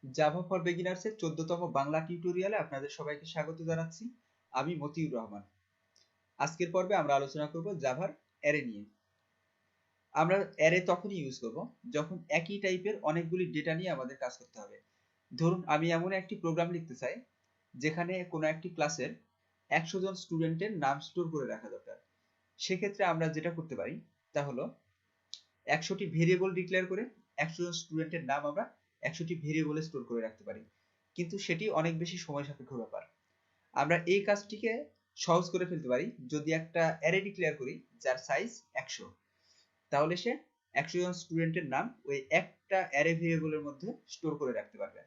Java for beginners এর 14তম বাংলা টিউটোরিয়ালে আপনাদের সবাইকে স্বাগত জানাচ্ছি। আমি মতিউর রহমান। আজকের পর্বে আমরা আলোচনা করব জাভার অ্যারে নিয়ে। আমরা অ্যারে তখনই ইউজ করব যখন একই টাইপের অনেকগুলি ডেটা নিয়ে আমাদের কাজ করতে হবে। ধরুন আমি এমন একটি প্রোগ্রাম লিখতে চাই যেখানে কোনো একটি ক্লাসের 100 জন স্টুডেন্টের নাম স্টোর করে রাখা দরকার। সেক্ষেত্রে আমরা যেটা করতে পারি তা হলো 100টি ভেরিয়েবল ডিক্লেয়ার করে 100 জন স্টুডেন্টের নাম আমরা 100টি ভেরিয়েবলে স্টোর করে রাখতে পারি, কিন্তু সেটি অনেক বেশি সময় সাপেক্ষ ব্যাপার। আমরা এই কাজটিকে সহজ করে ফেলতে পারি যদি একটা অ্যারে ডিক্লেয়ার করি যার সাইজ 100, তাহলে সে 100 জন স্টুডেন্টের নাম ওই একটা অ্যারে ভেরিয়েবলের মধ্যে স্টোর করে রাখতে পারবে।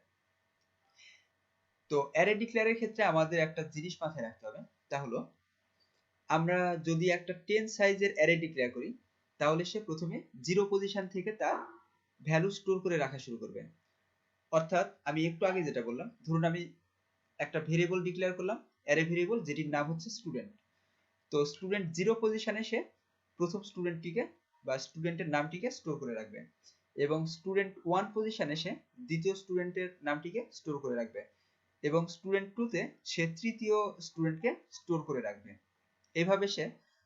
তো অ্যারে ডিক্লেয়ারের ক্ষেত্রে আমাদের একটা জিনিস মাথায় রাখতে হবে, তা হলো আমরা যদি একটা 10 সাইজের অ্যারে ডিক্লেয়ার করি তাহলে সে প্রথমে 0 পজিশন থেকে তার ভ্যালু স্টোর করে রাখা শুরু করবে। অর্থাৎ আমি একটু আগে যেটা বললাম, ধরুন আমি একটা ভেরিয়েবল ডিক্লেয়ার করলাম, অ্যারে ভেরিয়েবল যেটির নাম হচ্ছে স্টুডেন্ট। তো স্টুডেন্ট 0 পজিশনে সে প্রথম স্টুডেন্টটিকে বা স্টুডেন্টের নামটিকে স্টোর করে রাখবে, এবং স্টুডেন্ট 1 পজিশনে সে দ্বিতীয় স্টুডেন্টের নামটিকে স্টোর করে রাখবে, এবং স্টুডেন্ট 2 তে সে তৃতীয় স্টুডেন্টকে স্টোর করে রাখবে। এভাবে সে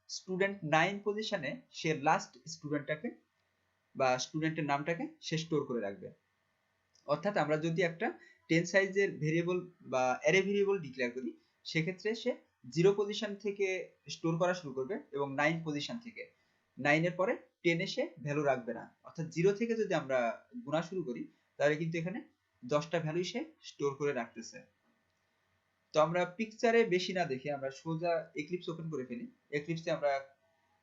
স্টুডেন্ট 9 পজিশনে সে লাস্ট স্টুডেন্টটাকে বা স্টুডেন্টের নামটাকে সে স্টোর করে রাখবে। অর্থাৎ আমরা যদি একটা 10 সাইজের ভেরিয়েবল বা অ্যারে ভেরিয়েবল ডিক্লেয়ার করি সেক্ষেত্রে সে 0 পজিশন থেকে স্টোর করা শুরু করবে এবং 9 পজিশন থেকে। 9 এর পরে 10 এ সে ভ্যালু রাখবে না, অর্থাৎ 0 থেকে যদি আমরা গুণা শুরু করি তাহলে কিন্তু এখানে 10টা ভ্যালু সে স্টোর করে রাখতেছে। তো আমরা পিকচারে বেশি না দেখে আমরা সোজা এক্লিপস ওপেন করে ফেলি। এক্লিপসে আমরা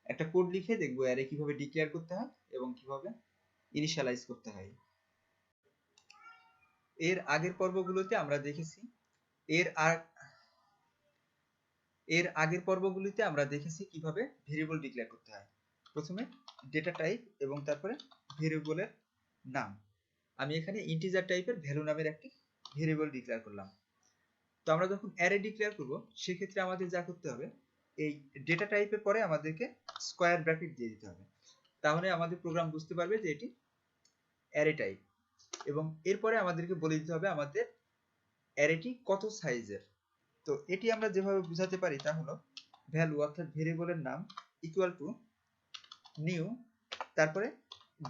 একটা কোড লিখে দেখবো অ্যারে কিভাবে ডিক্লেয়ার করতে হয় এবং কিভাবে ইনিশিয়ালাইজ করতে হয়। এর আগের পর্বগুলোতে আমরা দেখেছি এর আর এর আগের পর্বগুলিতে আমরা দেখেছি কিভাবে ভেরিয়েবল ডিক্লেয়ার করতে হয়। প্রথমে ডেটা টাইপ এবং তারপরে ভেরিয়েবলের নাম। আমি এখানে ইন্টিজার টাইপের ভ্যালু নামের একটি ভেরিয়েবল ডিক্লেয়ার করলাম। তো আমরা যখন অ্যারে ডিক্লেয়ার করব সেক্ষেত্রে আমাদের যা করতে হবে, এই ডেটা টাইপের পরে আমাদেরকে স্কোয়ার ব্র্যাকেট দিয়ে দিতে হবে, তাহলে আমাদের প্রোগ্রাম বুঝতে পারবে যে এটি অ্যারে টাইপ। এবং এরপরে আমাদেরকে বলে দিতে হবে আমাদের অ্যারেটি কত সাইজের। তো এটি আমরা যেভাবে বোঝাতে পারি তা হলো ভ্যালু অর্থাৎ ভেরিয়েবলের নাম ইকুয়াল টু নিউ, তারপরে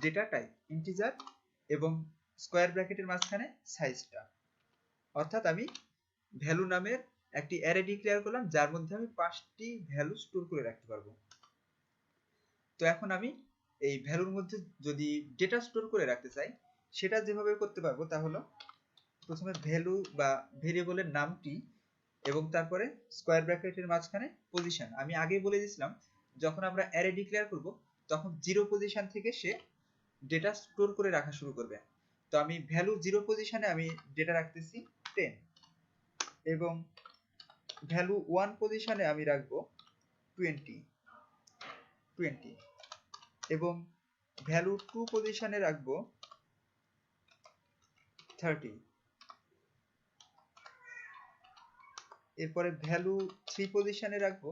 ডেটা টাইপ ইন্টিজার এবং স্কোয়ার ব্র্যাকেটের মাঝখানে সাইজটা। অর্থাৎ আমি ভ্যালু নামের একটি অ্যারে ডিক্লেয়ার করলাম যার মধ্যে আমি 5টি ভ্যালু স্টোর করে রাখতে পারবো। তো এখন আমি এই ভ্যালুর মধ্যে যদি ডেটা স্টোর করে রাখতে চাই সেটা যেভাবে করতে পারবো তা হলো প্রথমে ভ্যালু বা ভেরিয়েবলের নামটি এবং তারপরে স্কোয়ার ব্র্যাকেটের মাঝখানে পজিশন। আমি আগেই বলে দিয়েছিলাম যখন আমরা অ্যারে ডিক্লেয়ার করব তখন 0 পজিশন থেকে সে ডেটা স্টোর করে রাখা শুরু করবে। তো আমি ভ্যালু 0 পজিশনে আমি ডেটা রাখতেছি 10, এবং ভ্যালু 1 পজিশনে আমি রাখবো 20, এবং ভ্যালু 2 পজিশনে রাখবো 30, এরপরে ভ্যালু 3 পজিশনে রাখবো,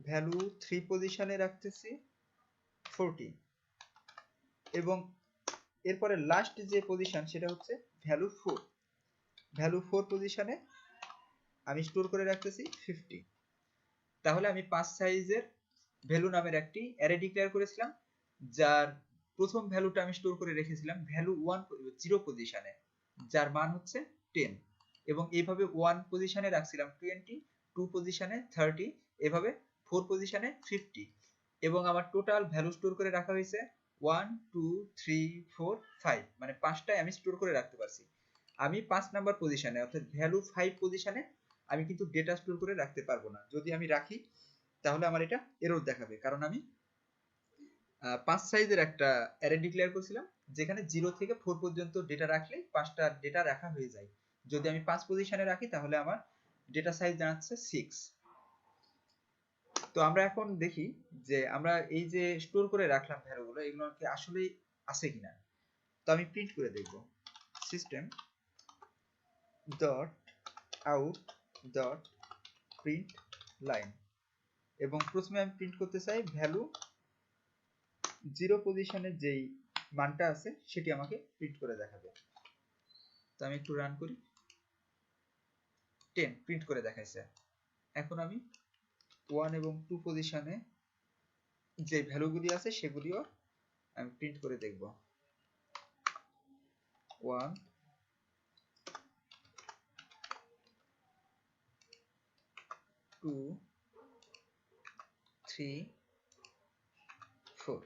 ভ্যালু 3 পজিশনে রাখতেছি 40, এবং এরপরে লাস্ট যে পজিশন সেটা হচ্ছে ভ্যালু 4, ভ্যালু 4 পজিশনে আমি স্টোর করে রাখতেছি 50। তাহলে আমি 5 সাইজের ভ্যালু নামের একটি অ্যারে ডিক্লেয়ার করেছিলাম যার প্রথম ভ্যালুটা আমি স্টোর করে রেখেছিলাম ভ্যালু 0 পজিশনে যার মান হচ্ছে 10, এবং এইভাবে 1 পজিশনে রাখছিলাম 20, 2 পজিশনে 30, এভাবে 4 পজিশনে 50, এবং আমার টোটাল ভ্যালু স্টোর করে রাখা হয়েছে 1 2 3 4 5, মানে 5টাই আমি স্টোর করে রাখতে পারছি। আমি 5 নাম্বার পজিশনে অর্থাৎ ভ্যালু 5 পজিশনে আমি কিন্তু ডেটা স্টোর করে রাখতে পারবো না। যদি আমি রাখি তাহলে আমার এটা এরর দেখাবে, কারণ আমি 5 সাইজের একটা অ্যারে ডিক্লেয়ার করেছিলাম যেখানে 0 থেকে 4 পর্যন্ত ডেটা রাখলে 5টা ডেটা রাখা হয়ে যায়। যদি আমি 5 পজিশনে রাখি তাহলে আমার ডেটা সাইজ দাঁড়াচ্ছে 6। তো আমরা এখন দেখি যে আমরা এই যে স্টোর করে রাখলাম ভ্যালুগুলো এগুলো কি আসলেই আছে কিনা। তো আমি প্রিন্ট করে দেখব system dot out dot print line, এবং প্রথমে আমি প্রিন্ট করতে চাই ভ্যালু 0 পজিশনের যেই মানটা আছে সেটি আমাকে প্রিন্ট করে দেখাবে। তো আমি একটু রান করি, 10 প্রিন্ট করে দেখাইছে। এখন আমি 1 এবং 2 পজিশনে যে ভ্যালুগুলি আছে সেগুলিও আমি প্রিন্ট করে দেখব। 1 2 3 4।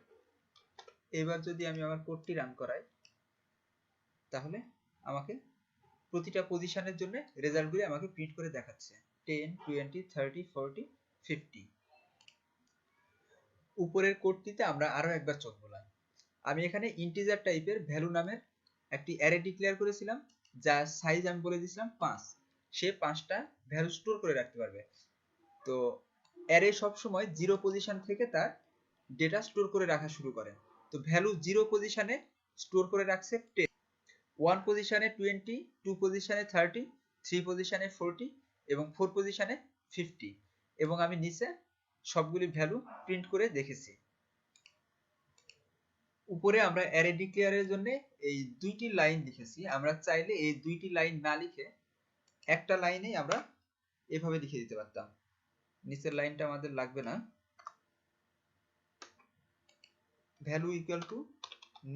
এবার যদি আমি আমার কোডটি রান করাই তাহলে আমাকে প্রতিটা পজিশনের জন্য রেজাল্টগুলি আমাকে প্রিন্ট করে দেখাচ্ছে 10 20 30 40 50। উপরের কোডটিতে আমরা আরো একবার চোখ বোলাই। আমি এখানে ইন্টিজার টাইপের ভ্যালু নামের একটি অ্যারে ডিক্লেয়ার করেছিলাম, যার সাইজ আমি বলে দিয়েছিলাম 5। সে 5টা ভ্যালু স্টোর করে রাখতে পারবে। তো অ্যারে সবসময় 0 পজিশন থেকে তার ডেটা স্টোর করে রাখা শুরু করে। তো ভ্যালু 0 পজিশনে স্টোর করে রাখছে 10, 1 পজিশনে 20, 2 পজিশনে 30, 3 পজিশনে 40 এবং 4 পজিশনে 50। এবং আমি নিচে সবগুলি ভ্যালু প্রিন্ট করে দেখেছি। উপরে আমরা অ্যারে ডিক্লেয়ারের জন্য এই দুইটি লাইন লিখেছি। আমরা চাইলে এই দুইটি লাইন না লিখে একটা লাইনেই আমরা এভাবে লিখে দিতে পারতাম। নিচের লাইনটা আমাদের লাগবে না। ভ্যালু ইকুয়াল টু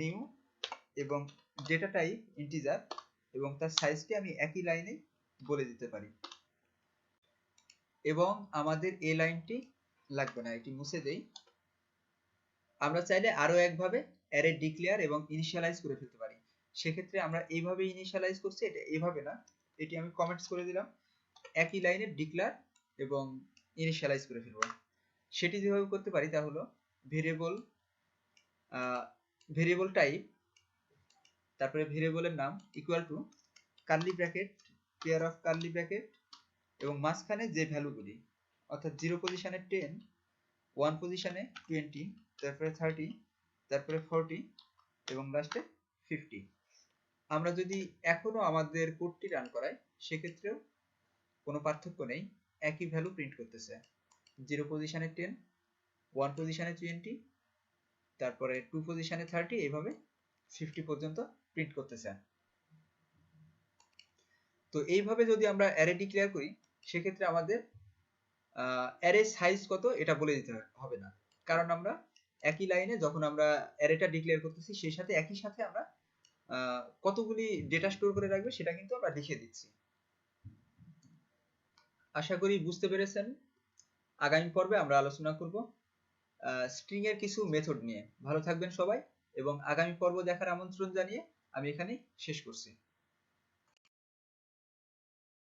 নিউ এবং ডেটা টাইপ ইন্টিজার এবং তার সাইজটি আমি একই লাইনে বলে দিতে পারি। এবং আমাদের এই লাইনটি লাগবে না, এটি মুছে দেই। আমরা চাইলে আরো একভাবে অ্যারে ডিক্লেয়ার এবং ইনিশিয়ালাইজ করে ফেলতে পারি। সেক্ষেত্রে আমরা এইভাবে ইনিশিয়ালাইজ করছি, এটা এইভাবে না, এটি আমি কমেন্টস করে দিলাম, একই লাইনে ডিক্লেয়ার এবং ইনিশিয়ালাইজ করে ফেলবো। সেটি যেভাবে করতে পারি তা হলো ভেরিয়েবল টাইপ, তারপরে ভেরিয়েবলের নাম equal to curly bracket, pair of curly bracket এবং মাঝখানে যে ভ্যালুগুলি অর্থাৎ 0 পজিশনে 10, 1 পজিশনে 20, তারপরে 30, তারপরে 40 এবং লাস্টে 50। আমরা যদি এখনো আমাদের কোডটি রান করাই সেক্ষেত্রেও কোনো পার্থক্য নেই, একই ভ্যালু প্রিন্ট করতেছে। 0 পজিশনে 10, 1 পজিশনে 20, তারপরে 2 পজিশনে 30, এইভাবে 50 পর্যন্ত প্রিন্ট করতেছে। তো এইভাবে যদি আমরা অ্যারে ডিক্লেয়ার করি সেক্ষেত্রে আমাদের অ্যারে সাইজ কত এটা বলে দিতে হবে না, কারণ আমরা একই লাইনে যখন আমরা অ্যারেটা ডিক্লেয়ার করতেছি সেই সাথে একই সাথে আমরা কতগুলি ডেটা স্টোর করে রাখবে সেটা কিন্তু আমরা লিখে দিচ্ছি। আশা করি বুঝতে পেরেছেন। আগামী পর্বে আমরা আলোচনা করব স্ট্রিং এর কিছু মেথড নিয়ে। ভালো থাকবেন সবাই এবং আগামী পর্ব দেখার আমন্ত্রণ জানিয়ে আমি এখানেই শেষ করছি।